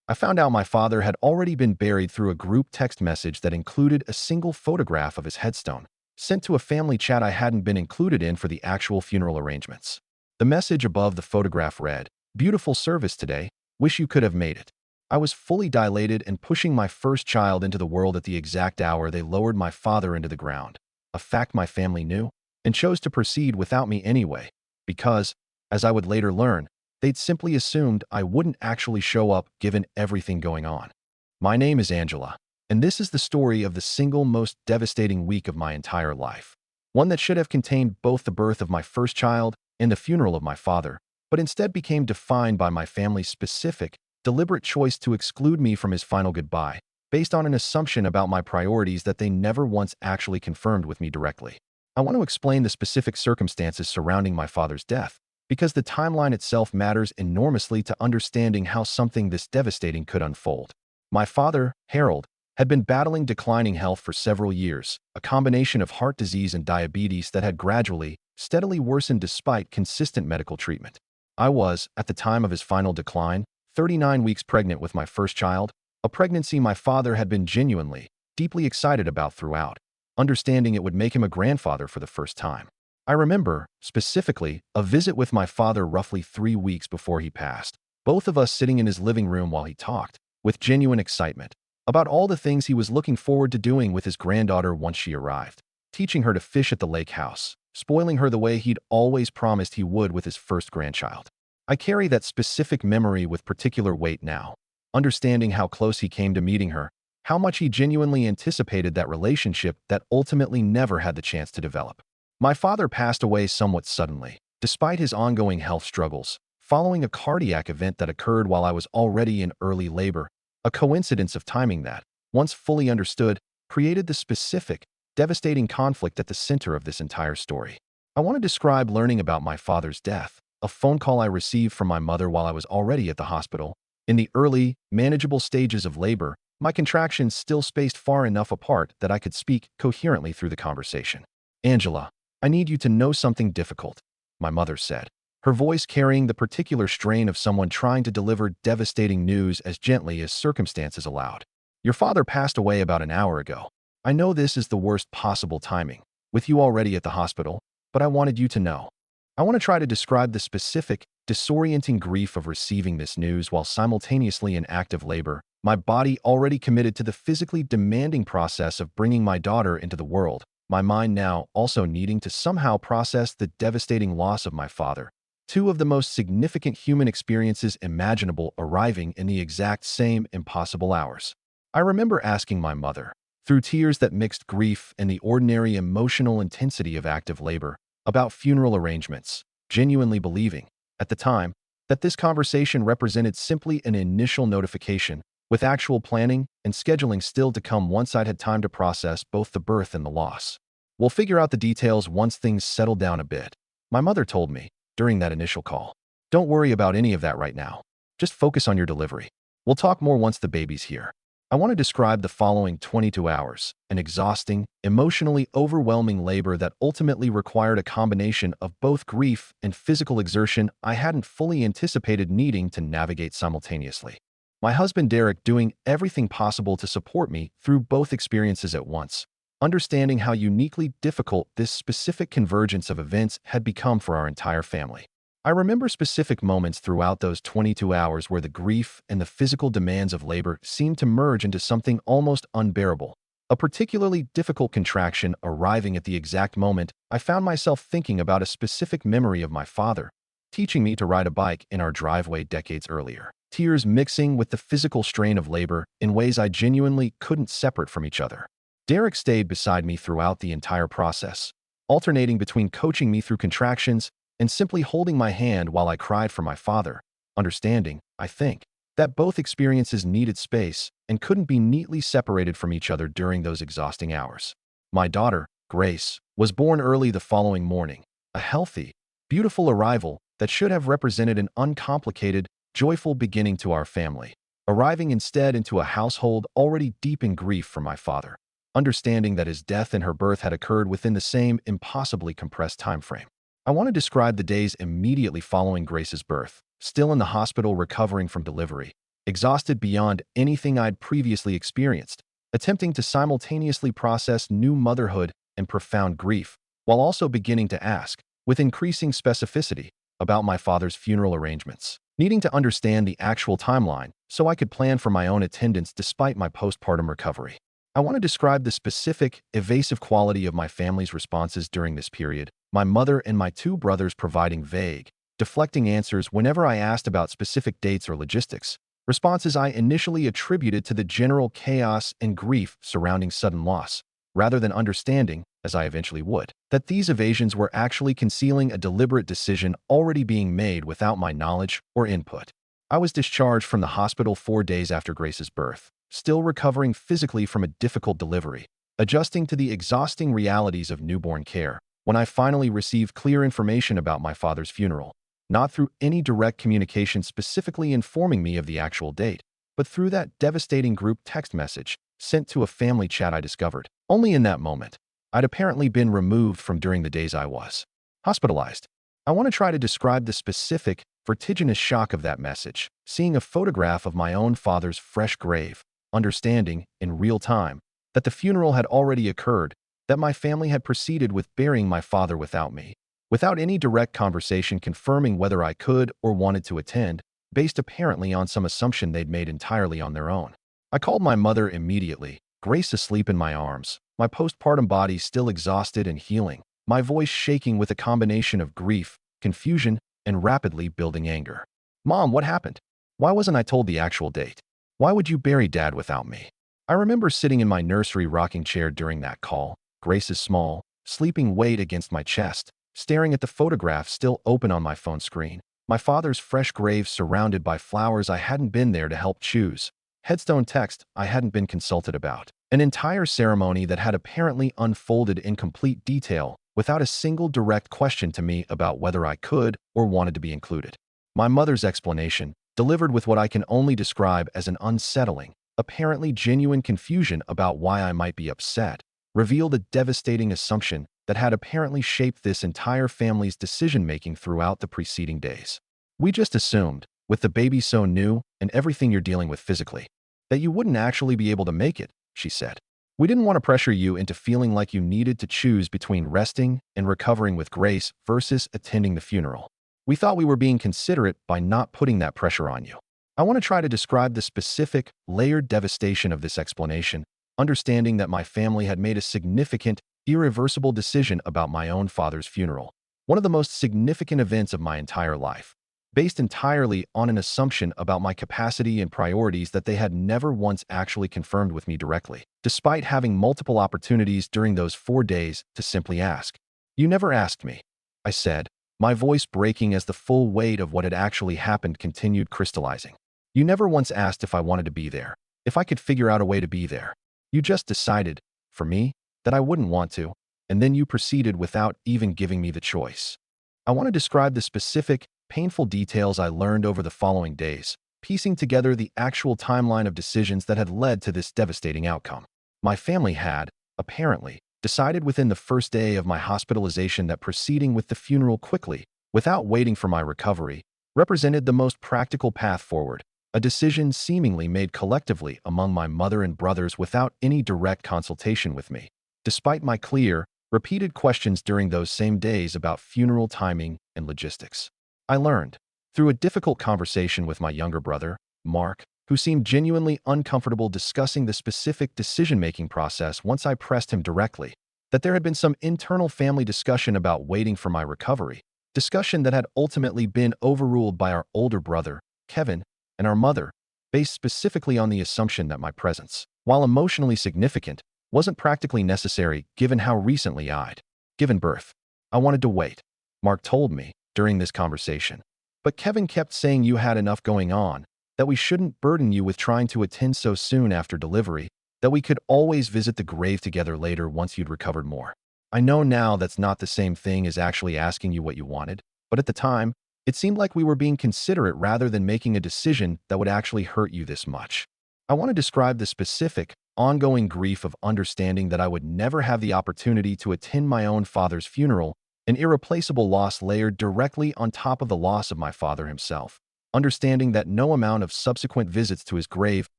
I found out my father had already been buried through a group text message that included a single photograph of his headstone, sent to a family chat I hadn't been included in for the actual funeral arrangements. The message above the photograph read, "Beautiful service today. Wish you could have made it." I was fully dilated and pushing my first child into the world at the exact hour they lowered my father into the ground, a fact my family knew, and chose to proceed without me anyway, because, as I would later learn, they'd simply assumed I wouldn't actually show up given everything going on. My name is Angela, and this is the story of the single most devastating week of my entire life. One that should have contained both the birth of my first child and the funeral of my father, but instead became defined by my family's specific, deliberate choice to exclude me from his final goodbye, based on an assumption about my priorities that they never once actually confirmed with me directly. I want to explain the specific circumstances surrounding my father's death, because the timeline itself matters enormously to understanding how something this devastating could unfold. My father, Harold, had been battling declining health for several years, a combination of heart disease and diabetes that had gradually, steadily worsened despite consistent medical treatment. I was, at the time of his final decline, 39 weeks pregnant with my first child, a pregnancy my father had been genuinely, deeply excited about throughout, understanding it would make him a grandfather for the first time. I remember, specifically, a visit with my father roughly 3 weeks before he passed, both of us sitting in his living room while he talked, with genuine excitement, about all the things he was looking forward to doing with his granddaughter once she arrived, teaching her to fish at the lake house, spoiling her the way he'd always promised he would with his first grandchild. I carry that specific memory with particular weight now, understanding how close he came to meeting her, how much he genuinely anticipated that relationship that ultimately never had the chance to develop. My father passed away somewhat suddenly, despite his ongoing health struggles, following a cardiac event that occurred while I was already in early labor, a coincidence of timing that, once fully understood, created the specific, devastating conflict at the center of this entire story. I want to describe learning about my father's death, a phone call I received from my mother while I was already at the hospital. In the early, manageable stages of labor, my contractions still spaced far enough apart that I could speak coherently through the conversation. "Angela, I need you to know something difficult," my mother said, her voice carrying the particular strain of someone trying to deliver devastating news as gently as circumstances allowed. "Your father passed away about an hour ago. I know this is the worst possible timing, with you already at the hospital, but I wanted you to know." I want to try to describe the specific, disorienting grief of receiving this news while simultaneously in active labor, my body already committed to the physically demanding process of bringing my daughter into the world, my mind now also needing to somehow process the devastating loss of my father. Two of the most significant human experiences imaginable arriving in the exact same impossible hours. I remember asking my mother, through tears that mixed grief and the ordinary emotional intensity of active labor, about funeral arrangements, genuinely believing, at the time, that this conversation represented simply an initial notification, with actual planning and scheduling still to come once I'd had time to process both the birth and the loss. "We'll figure out the details once things settle down a bit," my mother told me during that initial call. "Don't worry about any of that right now. Just focus on your delivery. We'll talk more once the baby's here." I want to describe the following 22 hours, an exhausting, emotionally overwhelming labor that ultimately required a combination of both grief and physical exertion I hadn't fully anticipated needing to navigate simultaneously. My husband Derek doing everything possible to support me through both experiences at once, understanding how uniquely difficult this specific convergence of events had become for our entire family. I remember specific moments throughout those 22 hours where the grief and the physical demands of labor seemed to merge into something almost unbearable, a particularly difficult contraction arriving at the exact moment I found myself thinking about a specific memory of my father, teaching me to ride a bike in our driveway decades earlier. Tears mixing with the physical strain of labor in ways I genuinely couldn't separate from each other. Derek stayed beside me throughout the entire process, alternating between coaching me through contractions and simply holding my hand while I cried for my father, understanding, I think, that both experiences needed space and couldn't be neatly separated from each other during those exhausting hours. My daughter, Grace, was born early the following morning, a healthy, beautiful arrival that should have represented an uncomplicated, joyful beginning to our family, arriving instead into a household already deep in grief for my father, understanding that his death and her birth had occurred within the same impossibly compressed time frame. I want to describe the days immediately following Grace's birth, still in the hospital recovering from delivery, exhausted beyond anything I'd previously experienced, attempting to simultaneously process new motherhood and profound grief, while also beginning to ask, with increasing specificity, about my father's funeral arrangements, needing to understand the actual timeline so I could plan for my own attendance despite my postpartum recovery. I want to describe the specific, evasive quality of my family's responses during this period, my mother and my two brothers providing vague, deflecting answers whenever I asked about specific dates or logistics, responses I initially attributed to the general chaos and grief surrounding sudden loss, rather than understanding, as I eventually would, that these evasions were actually concealing a deliberate decision already being made without my knowledge or input. I was discharged from the hospital 4 days after Grace's birth, still recovering physically from a difficult delivery, adjusting to the exhausting realities of newborn care, when I finally received clear information about my father's funeral, not through any direct communication specifically informing me of the actual date, but through that devastating group text message sent to a family chat I discovered only in that moment I'd apparently been removed from during the days I was hospitalized. I want to try to describe the specific, vertiginous shock of that message, seeing a photograph of my own father's fresh grave, understanding, in real time, that the funeral had already occurred, that my family had proceeded with burying my father without me, without any direct conversation confirming whether I could or wanted to attend, based apparently on some assumption they'd made entirely on their own. I called my mother immediately, Grace asleep in my arms, my postpartum body still exhausted and healing, my voice shaking with a combination of grief, confusion, and rapidly building anger. "Mom, what happened? Why wasn't I told the actual date? Why would you bury Dad without me?" I remember sitting in my nursery rocking chair during that call, Grace's small, sleeping weight against my chest, staring at the photograph still open on my phone screen, my father's fresh grave surrounded by flowers I hadn't been there to help choose, headstone text I hadn't been consulted about, an entire ceremony that had apparently unfolded in complete detail without a single direct question to me about whether I could or wanted to be included. My mother's explanation, delivered with what I can only describe as an unsettling, apparently genuine confusion about why I might be upset, revealed a devastating assumption that had apparently shaped this entire family's decision-making throughout the preceding days. "We just assumed, with the baby so new and everything you're dealing with physically, that you wouldn't actually be able to make it," she said. "We didn't want to pressure you into feeling like you needed to choose between resting and recovering with Grace versus attending the funeral. We thought we were being considerate by not putting that pressure on you." I want to try to describe the specific, layered devastation of this explanation, understanding that my family had made a significant, irreversible decision about my own father's funeral, one of the most significant events of my entire life, based entirely on an assumption about my capacity and priorities that they had never once actually confirmed with me directly, despite having multiple opportunities during those 4 days to simply ask. "You never asked me," I said, my voice breaking as the full weight of what had actually happened continued crystallizing. "You never once asked if I wanted to be there, if I could figure out a way to be there. You just decided, for me, that I wouldn't want to, and then you proceeded without even giving me the choice." I want to describe the specific, painful details I learned over the following days, piecing together the actual timeline of decisions that had led to this devastating outcome. My family had, apparently, decided within the first day of my hospitalization that proceeding with the funeral quickly, without waiting for my recovery, represented the most practical path forward, a decision seemingly made collectively among my mother and brothers without any direct consultation with me, despite my clear, repeated questions during those same days about funeral timing and logistics. I learned, through a difficult conversation with my younger brother, Mark, who seemed genuinely uncomfortable discussing the specific decision-making process once I pressed him directly, that there had been some internal family discussion about waiting for my recovery, discussion that had ultimately been overruled by our older brother, Kevin, and our mother, based specifically on the assumption that my presence, while emotionally significant, wasn't practically necessary given how recently I'd given birth. "I wanted to wait," Mark told me during this conversation. "But Kevin kept saying you had enough going on, that we shouldn't burden you with trying to attend so soon after delivery, that we could always visit the grave together later once you'd recovered more. I know now that's not the same thing as actually asking you what you wanted, but at the time, it seemed like we were being considerate rather than making a decision that would actually hurt you this much." I want to describe the specific, ongoing grief of understanding that I would never have the opportunity to attend my own father's funeral, an irreplaceable loss layered directly on top of the loss of my father himself. understanding that no amount of subsequent visits to his grave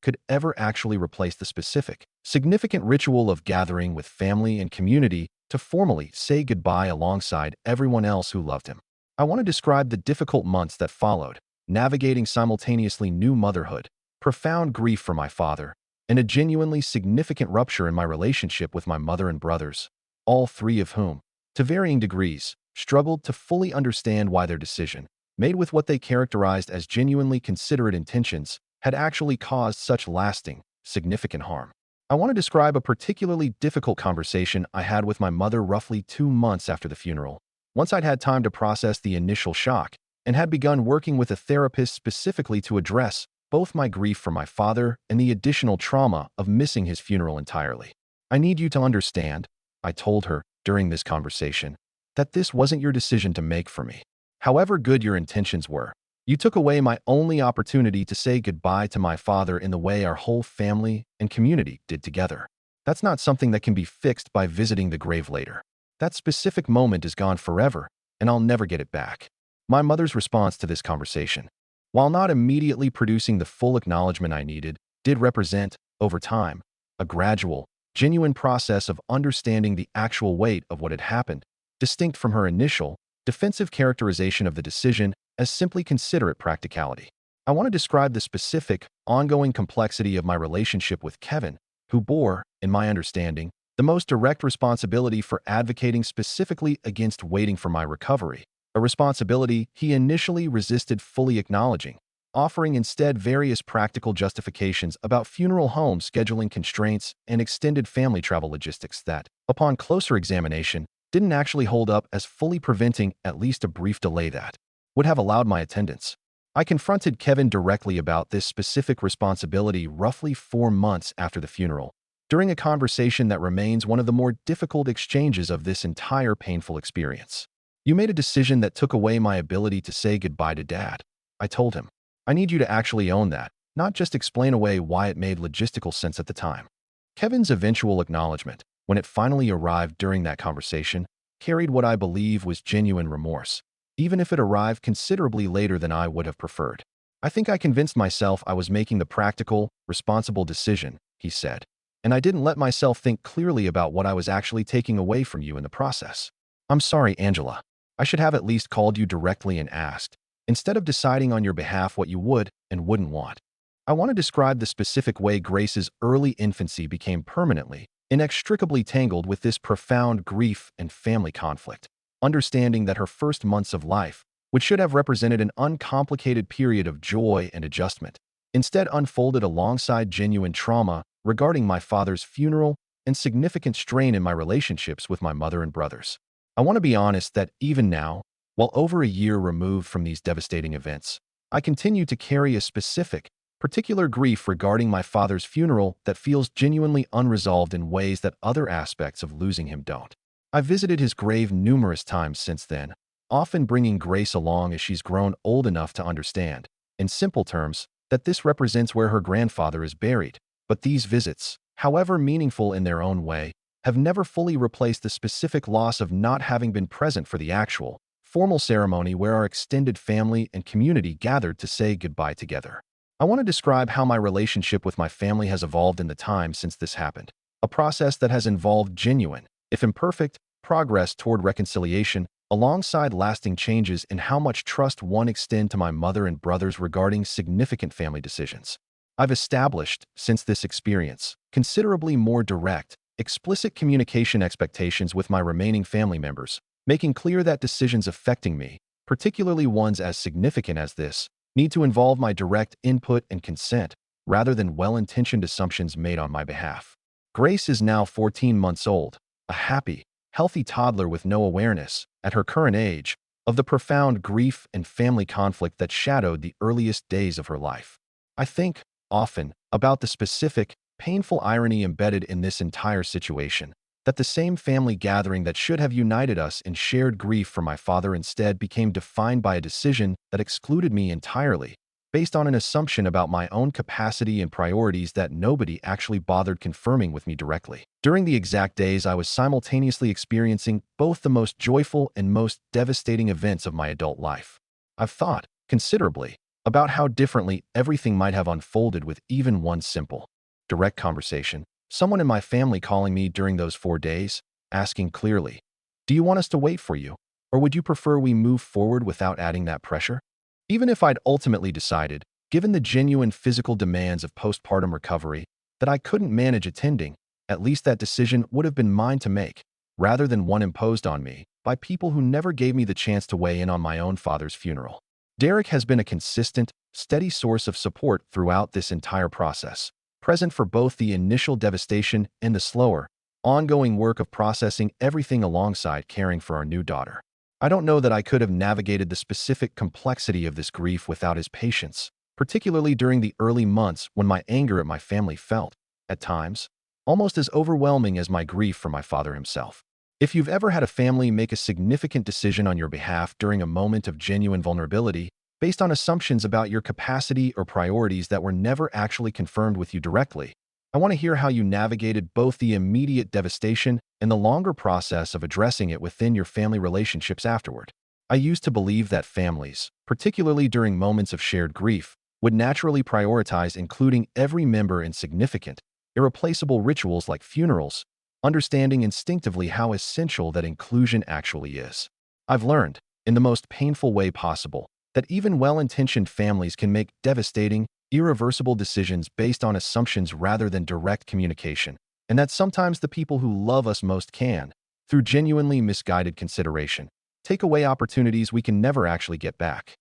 could ever actually replace the specific, significant ritual of gathering with family and community to formally say goodbye alongside everyone else who loved him. I want to describe the difficult months that followed, navigating simultaneously new motherhood, profound grief for my father, and a genuinely significant rupture in my relationship with my mother and brothers, all three of whom, to varying degrees, struggled to fully understand why their decision, made with what they characterized as genuinely considerate intentions, had actually caused such lasting, significant harm. I want to describe a particularly difficult conversation I had with my mother roughly 2 months after the funeral. Once I'd had time to process the initial shock and had begun working with a therapist specifically to address both my grief for my father and the additional trauma of missing his funeral entirely. I need you to understand, I told her during this conversation, that this wasn't your decision to make for me. However good your intentions were, you took away my only opportunity to say goodbye to my father in the way our whole family and community did together. That's not something that can be fixed by visiting the grave later. That specific moment is gone forever, and I'll never get it back. My mother's response to this conversation, while not immediately producing the full acknowledgement I needed, did represent, over time, a gradual, genuine process of understanding the actual weight of what had happened, distinct from her initial, defensive characterization of the decision as simply considerate practicality. I want to describe the specific, ongoing complexity of my relationship with Kevin, who bore, in my understanding, the most direct responsibility for advocating specifically against waiting for my recovery, a responsibility he initially resisted fully acknowledging, offering instead various practical justifications about funeral home scheduling constraints and extended family travel logistics that, upon closer examination, didn't actually hold up as fully preventing at least a brief delay that would have allowed my attendance. I confronted Kevin directly about this specific responsibility roughly 4 months after the funeral, during a conversation that remains one of the more difficult exchanges of this entire painful experience. You made a decision that took away my ability to say goodbye to Dad, I told him. I need you to actually own that, not just explain away why it made logistical sense at the time. Kevin's eventual acknowledgement, when it finally arrived during that conversation, carried what I believe was genuine remorse, even if it arrived considerably later than I would have preferred. I think I convinced myself I was making the practical, responsible decision, he said, and I didn't let myself think clearly about what I was actually taking away from you in the process. I'm sorry, Angela. I should have at least called you directly and asked, instead of deciding on your behalf what you would and wouldn't want. I want to describe the specific way Grace's early infancy became permanently, inextricably tangled with this profound grief and family conflict, understanding that her first months of life, which should have represented an uncomplicated period of joy and adjustment, instead unfolded alongside genuine trauma regarding my father's funeral and significant strain in my relationships with my mother and brothers. I want to be honest that even now, while over a year removed from these devastating events, I continue to carry a specific, particular grief regarding my father's funeral that feels genuinely unresolved in ways that other aspects of losing him don't. I visited his grave numerous times since then, often bringing Grace along as she's grown old enough to understand, in simple terms, that this represents where her grandfather is buried. But these visits, however meaningful in their own way, have never fully replaced the specific loss of not having been present for the actual, formal ceremony where our extended family and community gathered to say goodbye together. I want to describe how my relationship with my family has evolved in the time since this happened, a process that has involved genuine, if imperfect, progress toward reconciliation, alongside lasting changes in how much trust one extend to my mother and brothers regarding significant family decisions. I've established, since this experience, considerably more direct, explicit communication expectations with my remaining family members, making clear that decisions affecting me, particularly ones as significant as this, need to involve my direct input and consent, rather than well-intentioned assumptions made on my behalf. Grace is now 14 months old, a happy, healthy toddler with no awareness, at her current age, of the profound grief and family conflict that shadowed the earliest days of her life. I think, often, about the specific, painful irony embedded in this entire situation, that the same family gathering that should have united us in shared grief for my father instead became defined by a decision that excluded me entirely, based on an assumption about my own capacity and priorities that nobody actually bothered confirming with me directly. During the exact days I was simultaneously experiencing both the most joyful and most devastating events of my adult life. I've thought, considerably, about how differently everything might have unfolded with even one simple, direct conversation. Someone in my family calling me during those 4 days, asking clearly, "Do you want us to wait for you? Or would you prefer we move forward without adding that pressure?" Even if I'd ultimately decided, given the genuine physical demands of postpartum recovery, that I couldn't manage attending, at least that decision would have been mine to make, rather than one imposed on me by people who never gave me the chance to weigh in on my own father's funeral. Derek has been a consistent, steady source of support throughout this entire process, present for both the initial devastation and the slower, ongoing work of processing everything alongside caring for our new daughter. I don't know that I could have navigated the specific complexity of this grief without his patience, particularly during the early months when my anger at my family felt, at times, almost as overwhelming as my grief for my father himself. If you've ever had a family make a significant decision on your behalf during a moment of genuine vulnerability, based on assumptions about your capacity or priorities that were never actually confirmed with you directly, I want to hear how you navigated both the immediate devastation and the longer process of addressing it within your family relationships afterward. I used to believe that families, particularly during moments of shared grief, would naturally prioritize including every member in significant, irreplaceable rituals like funerals, understanding instinctively how essential that inclusion actually is. I've learned, in the most painful way possible, that even well-intentioned families can make devastating, irreversible decisions based on assumptions rather than direct communication, and that sometimes the people who love us most can, through genuinely misguided consideration, take away opportunities we can never actually get back.